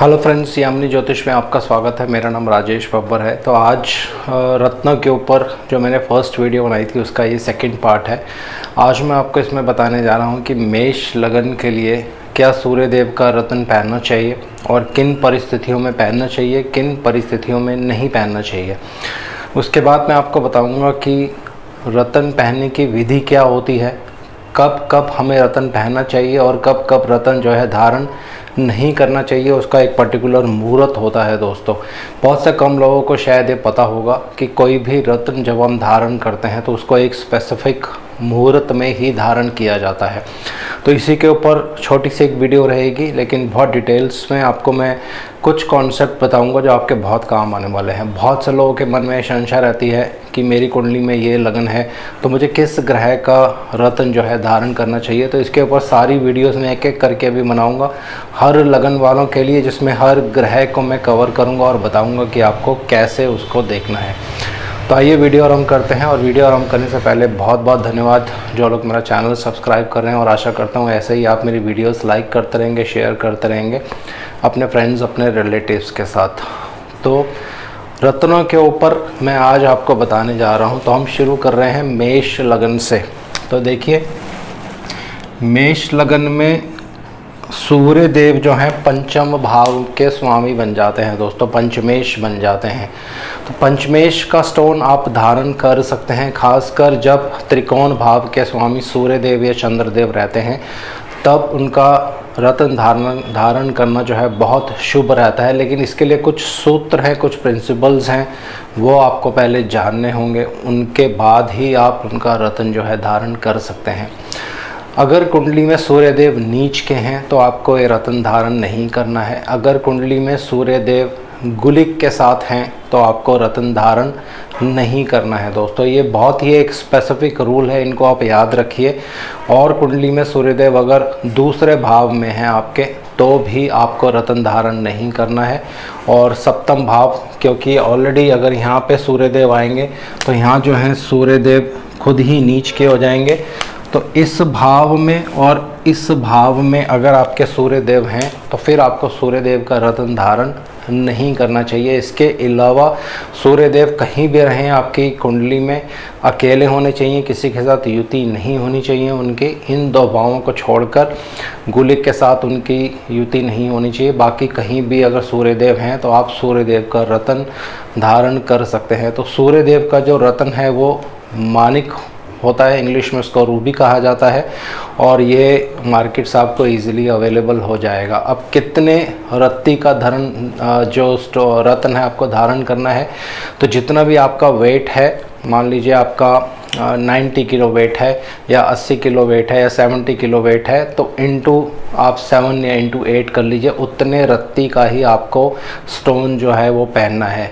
Hello friends, Yamini ज्योतिष में आपका स्वागत है। मेरा नाम राजेश बब्बर है। तो आज रत्न के ऊपर जो मैंने फर्स्ट वीडियो बनाई थी उसका ये सेकंड पार्ट है। आज मैं आपको इसमें बताने जा रहा हूँ कि मेष लगन के लिए क्या सूर्य देव का रत्न पहनना चाहिए और किन परिस्थितियों में पहनना चाहिए, किन परिस्थितियों में नहीं पहनना चाहिए। उसके बाद मैं आपको बताऊँगा कि रत्न पहनने की विधि क्या होती है, कब कब हमें रत्न पहनना चाहिए और कब कब रत्न जो है धारण नहीं करना चाहिए। उसका एक पर्टिकुलर मुहूर्त होता है दोस्तों। बहुत से कम लोगों को शायद ये पता होगा कि कोई भी रत्न जब हम धारण करते हैं तो उसको एक स्पेसिफिक मुहूर्त में ही धारण किया जाता है। तो इसी के ऊपर छोटी सी एक वीडियो रहेगी, लेकिन बहुत डिटेल्स में आपको मैं कुछ कॉन्सेप्ट बताऊंगा जो आपके बहुत काम आने वाले हैं। बहुत से लोगों के मन में संशय रहती है कि मेरी कुंडली में ये लगन है तो मुझे किस ग्रह का रत्न जो है धारण करना चाहिए। तो इसके ऊपर सारी वीडियोस में एक एक करके अभी बनाऊंगा हर लगन वालों के लिए, जिसमें हर ग्रह को मैं कवर करूंगा और बताऊंगा कि आपको कैसे उसको देखना है। तो आइए वीडियो आरंभ करते हैं। और वीडियो आरंभ करने से पहले बहुत बहुत धन्यवाद जो लोग मेरा चैनल सब्सक्राइब कर रहे हैं, और आशा करता हूँ ऐसे ही आप मेरी वीडियोस लाइक करते रहेंगे, शेयर करते रहेंगे अपने फ्रेंड्स, अपने रिलेटिव्स के साथ। तो रत्नों के ऊपर मैं आज आपको बताने जा रहा हूँ। तो हम शुरू कर रहे हैं मेष लगन से। तो देखिए, मेष लगन में सूर्य देव जो हैं पंचम भाव के स्वामी बन जाते हैं दोस्तों, पंचमेश बन जाते हैं। तो पंचमेश का स्टोन आप धारण कर सकते हैं, खासकर जब त्रिकोण भाव के स्वामी सूर्य देव या चंद्र देव रहते हैं, तब उनका रत्न धारण करना जो है बहुत शुभ रहता है। लेकिन इसके लिए कुछ सूत्र हैं, कुछ प्रिंसिपल्स हैं, वो आपको पहले जानने होंगे, उनके बाद ही आप उनका रत्न जो है धारण कर सकते हैं। अगर कुंडली में सूर्य देव नीच के हैं तो आपको ये रत्न धारण नहीं करना है। अगर कुंडली में सूर्य देव गुलिक के साथ हैं तो आपको रत्न धारण नहीं करना है दोस्तों। ये बहुत ही एक स्पेसिफिक रूल है, इनको आप याद रखिए। और कुंडली में सूर्यदेव अगर दूसरे भाव में हैं आपके, तो भी आपको रत्न धारण नहीं करना है। और सप्तम भाव, क्योंकि ऑलरेडी अगर यहाँ पे सूर्यदेव आएंगे तो यहाँ जो है सूर्यदेव खुद ही नीच के हो जाएंगे। तो इस भाव में और इस भाव में अगर आपके सूर्य देव हैं तो फिर आपको सूर्य देव का रत्न धारण नहीं करना चाहिए। इसके अलावा सूर्य देव कहीं भी रहें आपकी कुंडली में, अकेले होने चाहिए, किसी के साथ युति नहीं होनी चाहिए उनके। इन दो भावों को छोड़कर गुलिक के साथ उनकी युति नहीं होनी चाहिए। बाकी कहीं भी अगर सूर्य देव हैं तो आप सूर्य देव का रत्न धारण कर सकते हैं। तो सूर्य देव का जो रत्न है वो मानिक होता है, इंग्लिश में उसको रूबी कहा जाता है, और ये मार्केट से आपको ईजिली अवेलेबल हो जाएगा। अब कितने रत्ती का धरण जो रत्न है आपको धारण करना है, तो जितना भी आपका वेट है, मान लीजिए आपका 90 किलो वेट है या 80 किलो वेट है या 70 किलो वेट है, तो इंटू आप 7 या इंटू 8 कर लीजिए, उतने रत्ती का ही आपको स्टोन जो है वो पहनना है।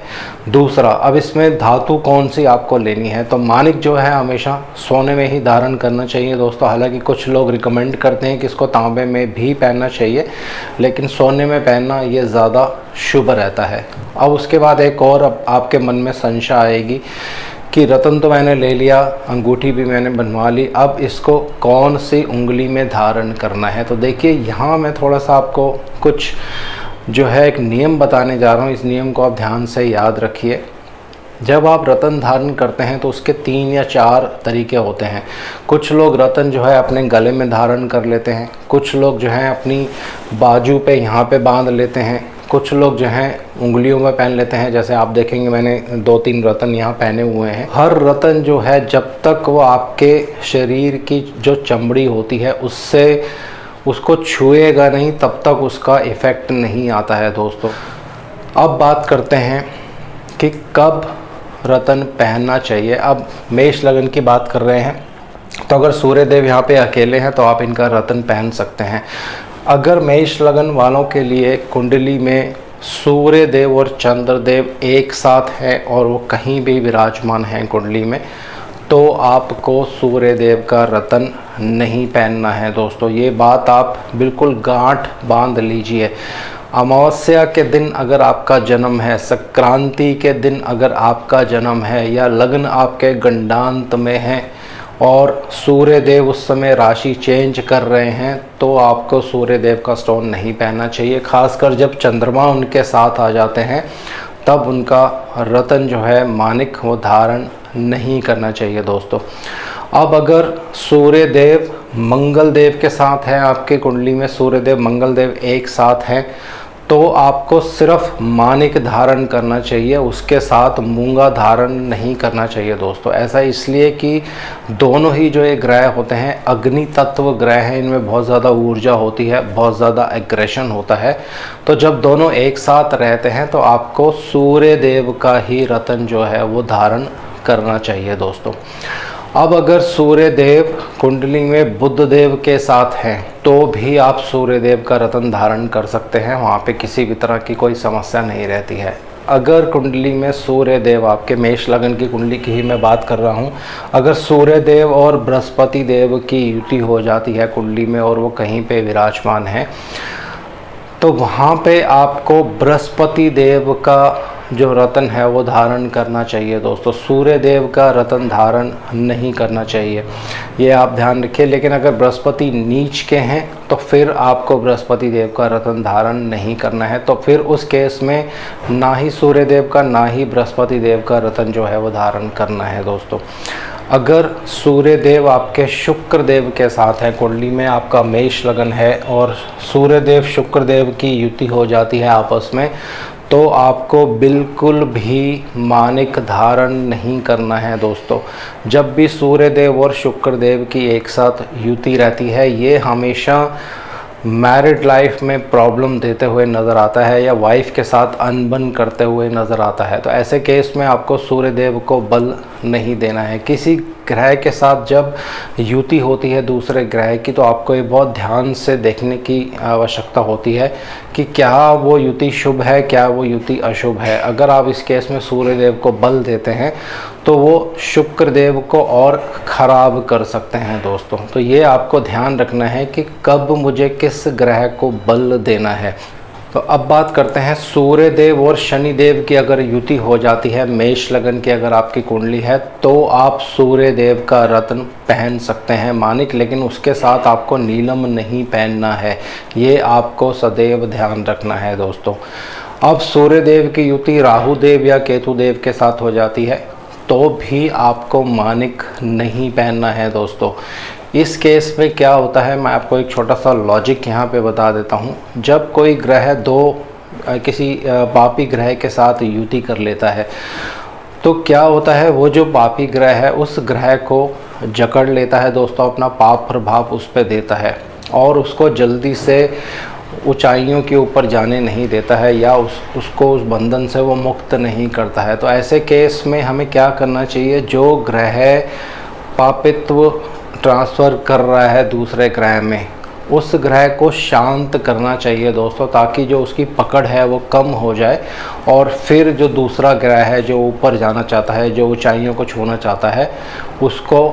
दूसरा, अब इसमें धातु कौन सी आपको लेनी है, तो मानिक जो है हमेशा सोने में ही धारण करना चाहिए दोस्तों। हालांकि कुछ लोग रिकमेंड करते हैं कि इसको तांबे में भी पहनना चाहिए, लेकिन सोने में पहनना ये ज़्यादा शुभ रहता है। अब उसके बाद एक और अब आपके मन में संशय आएगी कि रत्न तो मैंने ले लिया, अंगूठी भी मैंने बनवा ली, अब इसको कौन सी उंगली में धारण करना है। तो देखिए, यहाँ मैं थोड़ा सा आपको कुछ जो है एक नियम बताने जा रहा हूँ। इस नियम को आप ध्यान से याद रखिए। जब आप रत्न धारण करते हैं तो उसके 3 या 4 तरीके होते हैं। कुछ लोग रत्न जो है अपने गले में धारण कर लेते हैं, कुछ लोग जो हैं अपनी बाजू पे यहाँ पे बांध लेते हैं, कुछ लोग जो हैं उंगलियों में पहन लेते हैं। जैसे आप देखेंगे मैंने 2-3 रत्न यहाँ पहने हुए हैं। हर रत्न जो है जब तक वो आपके शरीर की जो चमड़ी होती है उससे उसको छुएगा नहीं, तब तक उसका इफ़ेक्ट नहीं आता है दोस्तों। अब बात करते हैं कि कब रत्न पहनना चाहिए। अब मेष लगन की बात कर रहे हैं, तो अगर सूर्य देव यहाँ पे अकेले हैं तो आप इनका रत्न पहन सकते हैं। अगर मेष लगन वालों के लिए कुंडली में सूर्य देव और चंद्र देव एक साथ हैं और वो कहीं भी विराजमान हैं कुंडली में, तो आपको सूर्य देव का रत्न नहीं पहनना है दोस्तों। ये बात आप बिल्कुल गांठ बांध लीजिए। अमावस्या के दिन अगर आपका जन्म है, संक्रांति के दिन अगर आपका जन्म है, या लग्न आपके गंडांत में है और सूर्य देव उस समय राशि चेंज कर रहे हैं तो आपको सूर्य देव का स्टोन नहीं पहनना चाहिए। खासकर जब चंद्रमा उनके साथ आ जाते हैं तब उनका रत्न जो है मानिक वो धारण नहीं करना चाहिए दोस्तों। अब अगर सूर्य देव मंगल देव के साथ हैं, आपके कुंडली में सूर्य देव मंगल देव एक साथ हैं, तो आपको सिर्फ मानिक धारण करना चाहिए, उसके साथ मूंगा धारण नहीं करना चाहिए दोस्तों। ऐसा इसलिए कि दोनों ही जो ये ग्रह होते हैं अग्नि तत्व ग्रह हैं, इनमें बहुत ज़्यादा ऊर्जा होती है, बहुत ज़्यादा एग्रेशन होता है। तो जब दोनों एक साथ रहते हैं तो आपको सूर्य देव का ही रत्न जो है वो धारण करना चाहिए दोस्तों। अब अगर सूर्य देव कुंडली में बुध देव के साथ हैं तो भी आप सूर्य देव का रत्न धारण कर सकते हैं, वहाँ पे किसी भी तरह की कोई समस्या नहीं रहती है। अगर कुंडली में सूर्य देव, आपके मेष लगन की कुंडली की ही मैं बात कर रहा हूँ, अगर सूर्य देव और बृहस्पति देव की युति हो जाती है कुंडली में और वो कहीं पे विराजमान है तो वहाँ पे आपको बृहस्पति देव का जो रत्न है वो धारण करना चाहिए दोस्तों। सूर्य देव का रत्न धारण नहीं करना चाहिए, ये आप ध्यान रखिए। लेकिन अगर बृहस्पति नीच के हैं तो फिर आपको बृहस्पति देव का रत्न धारण नहीं करना है। तो फिर उस केस में ना ही सूर्य देव का ना ही बृहस्पति देव का रत्न जो है वो धारण करना है दोस्तों। अगर सूर्य देव आपके शुक्र देव के साथ है, कुंडली में आपका मेष लगन है और सूर्य देव शुक्र देव की युति हो जाती है आपस में, तो आपको बिल्कुल भी मानिक धारण नहीं करना है दोस्तों। जब भी सूर्य देव और शुक्र देव की एक साथ युति रहती है, ये हमेशा मैरिड लाइफ में प्रॉब्लम देते हुए नज़र आता है या वाइफ के साथ अनबन करते हुए नज़र आता है। तो ऐसे केस में आपको सूर्य देव को बल नहीं देना है। किसी ग्रह के साथ जब युति होती है दूसरे ग्रह की तो आपको ये बहुत ध्यान से देखने की आवश्यकता होती है कि क्या वो युति शुभ है, क्या वो युति अशुभ है। अगर आप इस केस में सूर्य देव को बल देते हैं तो वो शुक्र देव को और ख़राब कर सकते हैं दोस्तों। तो ये आपको ध्यान रखना है कि कब मुझे किस ग्रह को बल देना है। तो अब बात करते हैं सूर्य देव और शनि देव की अगर युति हो जाती है, मेष लगन की अगर आपकी कुंडली है, तो आप सूर्य देव का रत्न पहन सकते हैं मानिक, लेकिन उसके साथ आपको नीलम नहीं पहनना है, ये आपको सदैव ध्यान रखना है दोस्तों। अब सूर्य देव की युति राहु देव या केतु देव के साथ हो जाती है तो भी आपको मानिक नहीं पहनना है दोस्तों। इस केस में क्या होता है, मैं आपको एक छोटा सा लॉजिक यहाँ पे बता देता हूँ। जब कोई ग्रह किसी पापी ग्रह के साथ युति कर लेता है तो क्या होता है, वो जो पापी ग्रह है उस ग्रह को जकड़ लेता है दोस्तों, अपना पाप प्रभाव उस पर देता है और उसको जल्दी से ऊंचाइयों के ऊपर जाने नहीं देता है या उसको उस बंधन से वो मुक्त नहीं करता है। तो ऐसे केस में हमें क्या करना चाहिए, जो ग्रह पापित्व ट्रांसफ़र कर रहा है दूसरे ग्रह में, उस ग्रह को शांत करना चाहिए दोस्तों, ताकि जो उसकी पकड़ है वो कम हो जाए और फिर जो दूसरा ग्रह है जो ऊपर जाना चाहता है, जो ऊंचाइयों को छूना चाहता है, उसको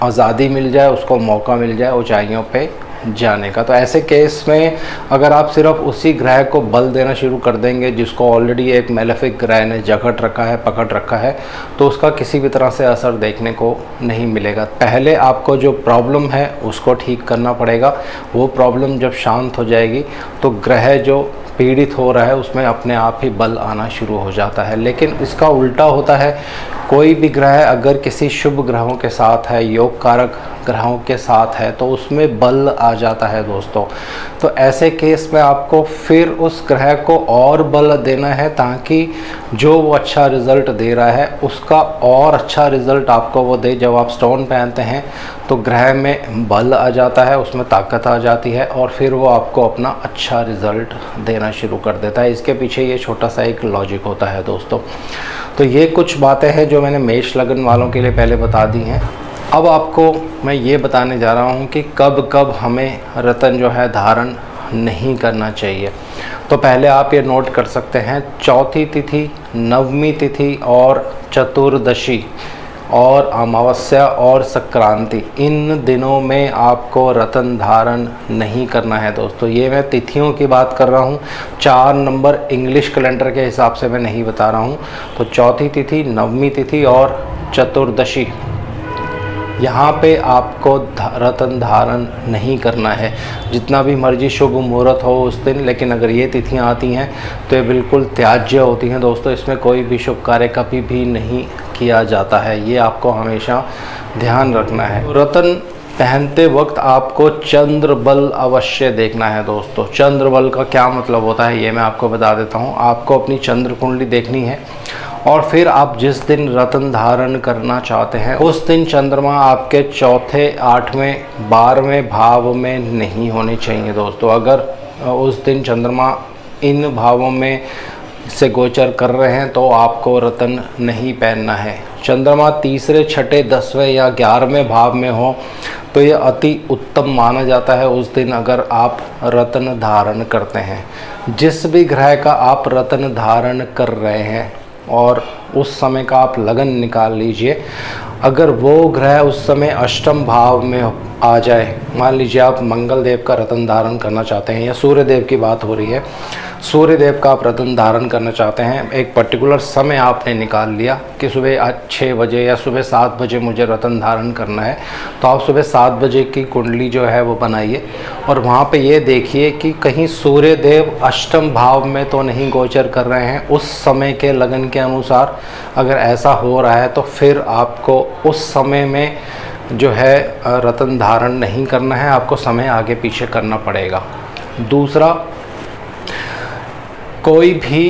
आज़ादी मिल जाए, उसको मौका मिल जाए ऊंचाइयों पे जाने का। तो ऐसे केस में अगर आप सिर्फ उसी ग्रह को बल देना शुरू कर देंगे जिसको ऑलरेडी एक मेलेफिक ग्रह ने जकड़ रखा है, पकड़ रखा है, तो उसका किसी भी तरह से असर देखने को नहीं मिलेगा। पहले आपको जो प्रॉब्लम है उसको ठीक करना पड़ेगा। वो प्रॉब्लम जब शांत हो जाएगी तो ग्रह जो पीड़ित हो रहा है उसमें अपने आप ही बल आना शुरू हो जाता है। लेकिन इसका उल्टा होता है, कोई भी ग्रह अगर किसी शुभ ग्रहों के साथ है, योग कारक ग्रहों के साथ है, तो उसमें बल आ जाता है दोस्तों। तो ऐसे केस में आपको फिर उस ग्रह को और बल देना है ताकि जो वो अच्छा रिज़ल्ट दे रहा है उसका और अच्छा रिज़ल्ट आपको वो दे। जब आप स्टोन पहनते हैं तो ग्रह में बल आ जाता है, उसमें ताकत आ जाती है और फिर वो आपको अपना अच्छा रिज़ल्ट देना शुरू कर देता है। इसके पीछे ये छोटा सा एक लॉजिक होता है दोस्तों। तो ये कुछ बातें हैं जो मैंने मेष लगन वालों के लिए पहले बता दी हैं। अब आपको मैं ये बताने जा रहा हूँ कि कब कब हमें रत्न जो है धारण नहीं करना चाहिए। तो पहले आप ये नोट कर सकते हैं, चौथी तिथि, नवमी तिथि और चतुर्दशी और अमावस्या और संक्रांति, इन दिनों में आपको रत्न धारण नहीं करना है दोस्तों। ये मैं तिथियों की बात कर रहा हूँ, 4 नंबर इंग्लिश कैलेंडर के हिसाब से मैं नहीं बता रहा हूँ। तो चौथी तिथि, नवमी तिथि और चतुर्दशी, यहाँ पे आपको रत्न धारण नहीं करना है, जितना भी मर्जी शुभ मुहूर्त हो उस दिन। लेकिन अगर ये तिथियाँ आती हैं तो ये बिल्कुल त्याज्य होती हैं दोस्तों, इसमें कोई भी शुभ कार्य कभी भी नहीं किया जाता है, ये आपको हमेशा ध्यान रखना है। रत्न पहनते वक्त आपको चंद्र बल अवश्य देखना है दोस्तों। चंद्र बल का क्या मतलब होता है ये मैं आपको बता देता हूँ। आपको अपनी चंद्र कुंडली देखनी है और फिर आप जिस दिन रत्न धारण करना चाहते हैं उस दिन चंद्रमा आपके चौथे, 8वें, 12वें भाव में नहीं होने चाहिए दोस्तों। अगर उस दिन चंद्रमा इन भावों में से गोचर कर रहे हैं तो आपको रत्न नहीं पहनना है। चंद्रमा तीसरे, छठे, 10वें या 11वें भाव में हो तो ये अति उत्तम माना जाता है उस दिन अगर आप रत्न धारण करते हैं। जिस भी ग्रह का आप रत्न धारण कर रहे हैं और उस समय का आप लगन निकाल लीजिए, अगर वो ग्रह उस समय अष्टम भाव में आ जाए, मान लीजिए आप मंगल देव का रत्न धारण करना चाहते हैं या सूर्य देव की बात हो रही है, सूर्य देव का आप रत्न धारण करना चाहते हैं, एक पर्टिकुलर समय आपने निकाल लिया कि सुबह 6 बजे या सुबह 7 बजे मुझे रत्न धारण करना है, तो आप सुबह 7 बजे की कुंडली जो है वो बनाइए और वहाँ पे ये देखिए कि कहीं सूर्य देव अष्टम भाव में तो नहीं गोचर कर रहे हैं। उस समय के लगन के अनुसार अगर ऐसा हो रहा है तो फिर आपको उस समय में जो है रत्न धारण नहीं करना है, आपको समय आगे पीछे करना पड़ेगा। दूसरा, कोई भी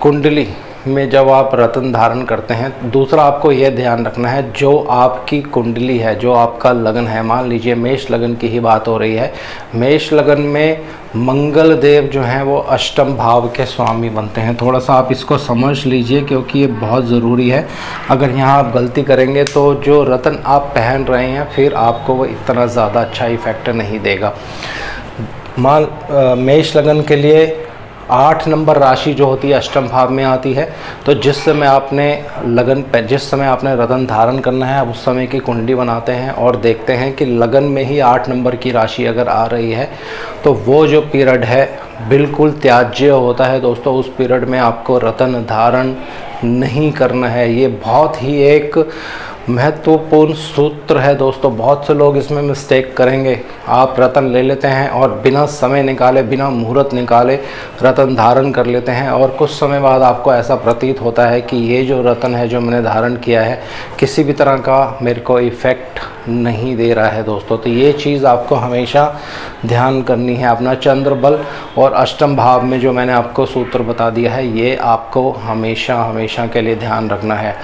कुंडली में जब आप रत्न धारण करते हैं, दूसरा आपको यह ध्यान रखना है जो आपकी कुंडली है, जो आपका लगन है, मान लीजिए मेष लगन की ही बात हो रही है, मेष लगन में मंगल देव जो हैं वो अष्टम भाव के स्वामी बनते हैं। थोड़ा सा आप इसको समझ लीजिए क्योंकि ये बहुत ज़रूरी है। अगर यहाँ आप गलती करेंगे तो जो रत्न आप पहन रहे हैं फिर आपको वो इतना ज़्यादा अच्छा इफेक्ट नहीं देगा। मेष लगन के लिए 8 नंबर राशि जो होती है अष्टम भाव में आती है, तो जिस समय आपने जिस समय आपने रत्न धारण करना है उस समय की कुंडली बनाते हैं और देखते हैं कि लगन में ही 8 नंबर की राशि अगर आ रही है तो वो जो पीरियड है बिल्कुल त्याज्य होता है दोस्तों। उस पीरियड में आपको रत्न धारण नहीं करना है। ये बहुत ही एक महत्वपूर्ण सूत्र है दोस्तों। बहुत से लोग इसमें मिस्टेक करेंगे, आप रत्न ले लेते हैं और बिना समय निकाले, बिना मुहूर्त निकाले रत्न धारण कर लेते हैं और कुछ समय बाद आपको ऐसा प्रतीत होता है कि ये जो रत्न है जो मैंने धारण किया है किसी भी तरह का मेरे को इफ़ेक्ट नहीं दे रहा है दोस्तों। तो ये चीज़ आपको हमेशा ध्यान करनी है। अपना चंद्र बल और अष्टम भाव में जो मैंने आपको सूत्र बता दिया है ये आपको हमेशा हमेशा के लिए ध्यान रखना है।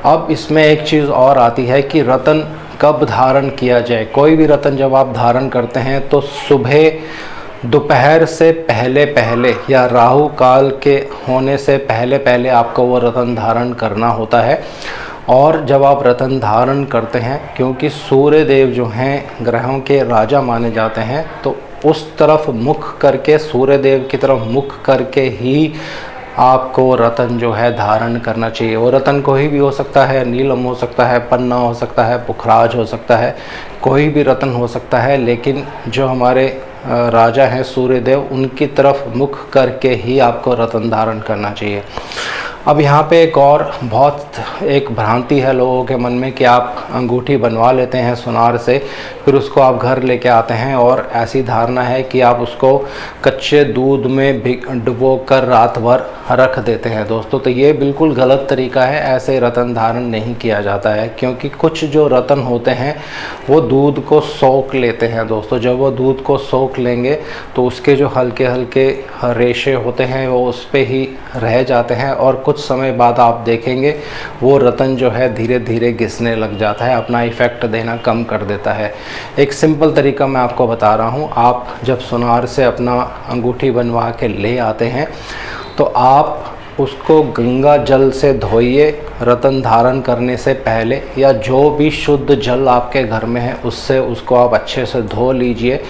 अब इसमें एक चीज़ और आती है कि रत्न कब धारण किया जाए। कोई भी रत्न जब आप धारण करते हैं तो सुबह दोपहर से पहले पहले या राहु काल के होने से पहले पहले आपको वो रत्न धारण करना होता है। और जब आप रत्न धारण करते हैं, क्योंकि सूर्य देव जो हैं ग्रहों के राजा माने जाते हैं, तो उस तरफ मुख करके, सूर्य देव की तरफ मुख करके ही आपको रत्न जो है धारण करना चाहिए। वो रत्न कोई भी हो सकता है, नीलम हो सकता है, पन्ना हो सकता है, पुखराज हो सकता है, कोई भी रत्न हो सकता है, लेकिन जो हमारे राजा हैं सूर्य देव उनकी तरफ मुख करके ही आपको रत्न धारण करना चाहिए। अब यहाँ पे एक भ्रांति है लोगों के मन में कि आप अंगूठी बनवा लेते हैं सुनार से, फिर उसको आप घर लेके आते हैं और ऐसी धारणा है कि आप उसको कच्चे दूध में डुबो कर रात भर रख देते हैं दोस्तों। तो ये बिल्कुल गलत तरीका है, ऐसे रत्न धारण नहीं किया जाता है, क्योंकि कुछ जो रत्न होते हैं वो दूध को सोख लेते हैं दोस्तों। जब वो दूध को सोख लेंगे तो उसके जो हल्के हल्के रेशे होते हैं वो उस पर ही रह जाते हैं और कुछ समय बाद आप देखेंगे वो रत्न जो है धीरे धीरे घिसने लग जाता है, अपना इफ़ेक्ट देना कम कर देता है। एक सिंपल तरीका मैं आपको बता रहा हूँ। आप जब सुनार से अपना अंगूठी बनवा के ले आते हैं तो आप उसको गंगा जल से धोइए रत्न धारण करने से पहले, या जो भी शुद्ध जल आपके घर में है उससे उसको आप अच्छे से धो लीजिए।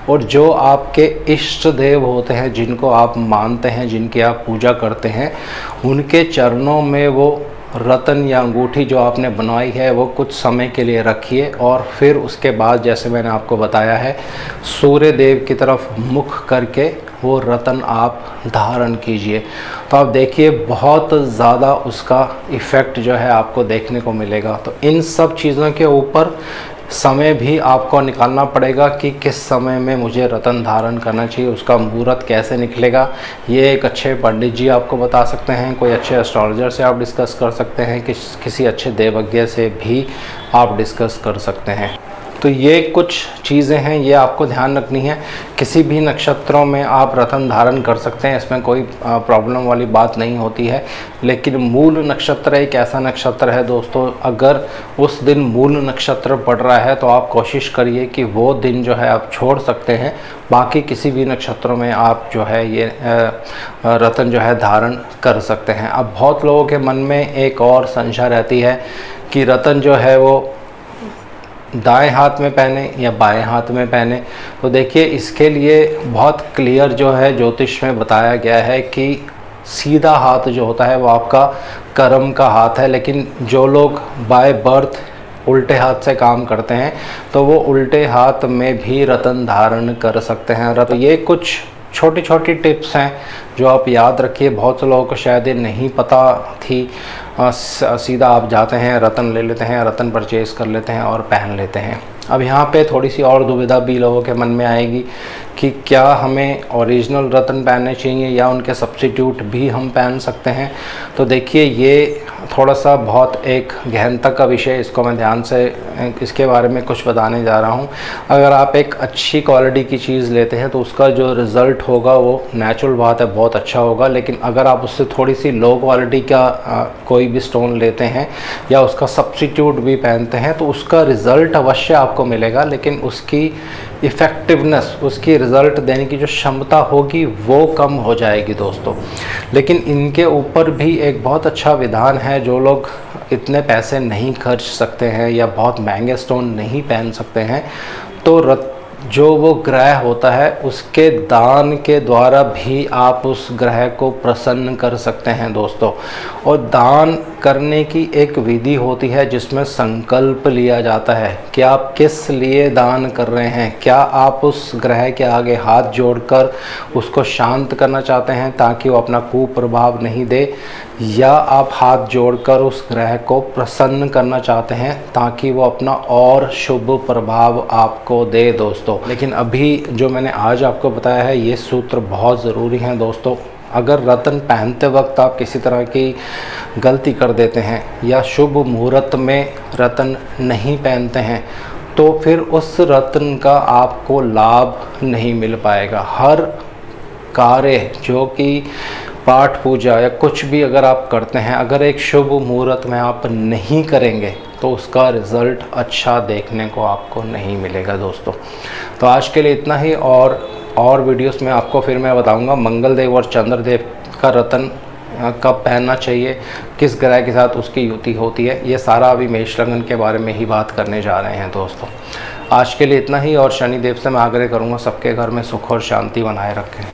और जो आपके इष्ट देव होते हैं, जिनको आप मानते हैं, जिनकी आप पूजा करते हैं, उनके चरणों में वो रत्न या अंगूठी जो आपने बनवाई है वो कुछ समय के लिए रखिए और फिर उसके बाद जैसे मैंने आपको बताया है सूर्य देव की तरफ मुख करके वो रत्न आप धारण कीजिए। तो आप देखिए बहुत ज़्यादा उसका इफ़ेक्ट जो है आपको देखने को मिलेगा। तो इन सब चीज़ों के ऊपर समय भी आपको निकालना पड़ेगा कि किस समय में मुझे रत्न धारण करना चाहिए, उसका मुहूर्त कैसे निकलेगा, ये एक अच्छे पंडित जी आपको बता सकते हैं, कोई अच्छे एस्ट्रोलॉजर से आप डिस्कस कर सकते हैं, किसी अच्छे देवज्ञ से भी आप डिस्कस कर सकते हैं। तो ये कुछ चीज़ें हैं, ये आपको ध्यान रखनी है। किसी भी नक्षत्रों में आप रत्न धारण कर सकते हैं, इसमें कोई प्रॉब्लम वाली बात नहीं होती है। लेकिन मूल नक्षत्र एक ऐसा नक्षत्र है दोस्तों, अगर उस दिन मूल नक्षत्र पड़ रहा है तो आप कोशिश करिए कि वो दिन जो है आप छोड़ सकते हैं। बाकी किसी भी नक्षत्रों में आप जो है ये रत्न जो है धारण कर सकते हैं। अब बहुत लोगों के मन में एक और संशय रहती है कि रत्न जो है वो दाएं हाथ में पहने या बाएं हाथ में पहने। तो देखिए इसके लिए बहुत क्लियर जो है ज्योतिष में बताया गया है कि सीधा हाथ जो होता है वो आपका कर्म का हाथ है, लेकिन जो लोग बाय बर्थ उल्टे हाथ से काम करते हैं तो वो उल्टे हाथ में भी रत्न धारण कर सकते हैं। रत्न ये कुछ छोटी छोटी टिप्स हैं जो आप याद रखिए। बहुत से लोगों को शायद ये नहीं पता थी, सीधा आप जाते हैं रत्न ले लेते हैं, रत्न परचेज कर लेते हैं और पहन लेते हैं। अब यहाँ पे थोड़ी सी और दुविधा भी लोगों के मन में आएगी कि क्या हमें ओरिजिनल रत्न पहनने चाहिए या उनके सब्स्टिट्यूट भी हम पहन सकते हैं। तो देखिए ये थोड़ा सा बहुत एक गहनता का विषय, इसको मैं ध्यान से इसके बारे में कुछ बताने जा रहा हूँ। अगर आप एक अच्छी क्वालिटी की चीज़ लेते हैं तो उसका जो रिज़ल्ट होगा वो नेचुरल बात है बहुत अच्छा होगा। लेकिन अगर आप उससे थोड़ी सी लो क्वालिटी का कोई भी स्टोन लेते हैं या उसका सब्स्टिट्यूट भी पहनते हैं तो उसका रिज़ल्ट अवश्य आपको मिलेगा, लेकिन उसकी इफ़ेक्टिवनेस, उसकी रिज़ल्ट देने की जो क्षमता होगी वो कम हो जाएगी दोस्तों। लेकिन इनके ऊपर भी एक बहुत अच्छा विधान है। जो लोग इतने पैसे नहीं खर्च सकते हैं या बहुत महंगे स्टोन नहीं पहन सकते हैं तो जो वो ग्रह होता है उसके दान के द्वारा भी आप उस ग्रह को प्रसन्न कर सकते हैं दोस्तों। और दान करने की एक विधि होती है जिसमें संकल्प लिया जाता है कि आप किस लिए दान कर रहे हैं। क्या आप उस ग्रह के आगे हाथ जोड़कर उसको शांत करना चाहते हैं ताकि वो अपना कुप्रभाव नहीं दे, या आप हाथ जोड़कर उस ग्रह को प्रसन्न करना चाहते हैं ताकि वो अपना और शुभ प्रभाव आपको दे दोस्तों। लेकिन अभी जो मैंने आज आपको बताया है ये सूत्र बहुत ज़रूरी हैं दोस्तों। अगर रत्न पहनते वक्त आप किसी तरह की गलती कर देते हैं या शुभ मुहूर्त में रत्न नहीं पहनते हैं तो फिर उस रत्न का आपको लाभ नहीं मिल पाएगा। हर कार्य जो कि पाठ पूजा या कुछ भी अगर आप करते हैं, अगर एक शुभ मुहूर्त में आप नहीं करेंगे तो उसका रिज़ल्ट अच्छा देखने को आपको नहीं मिलेगा दोस्तों। तो आज के लिए इतना ही, और वीडियोस में आपको फिर मैं बताऊंगा मंगल देव और चंद्रदेव का रत्न कब पहनना चाहिए, किस ग्रह के साथ उसकी युति होती है। ये सारा अभी मेष लग्न के बारे में ही बात करने जा रहे हैं दोस्तों। आज के लिए इतना ही, और शनिदेव से मैं आग्रह करूँगा सबके घर में सुख और शांति बनाए रखें।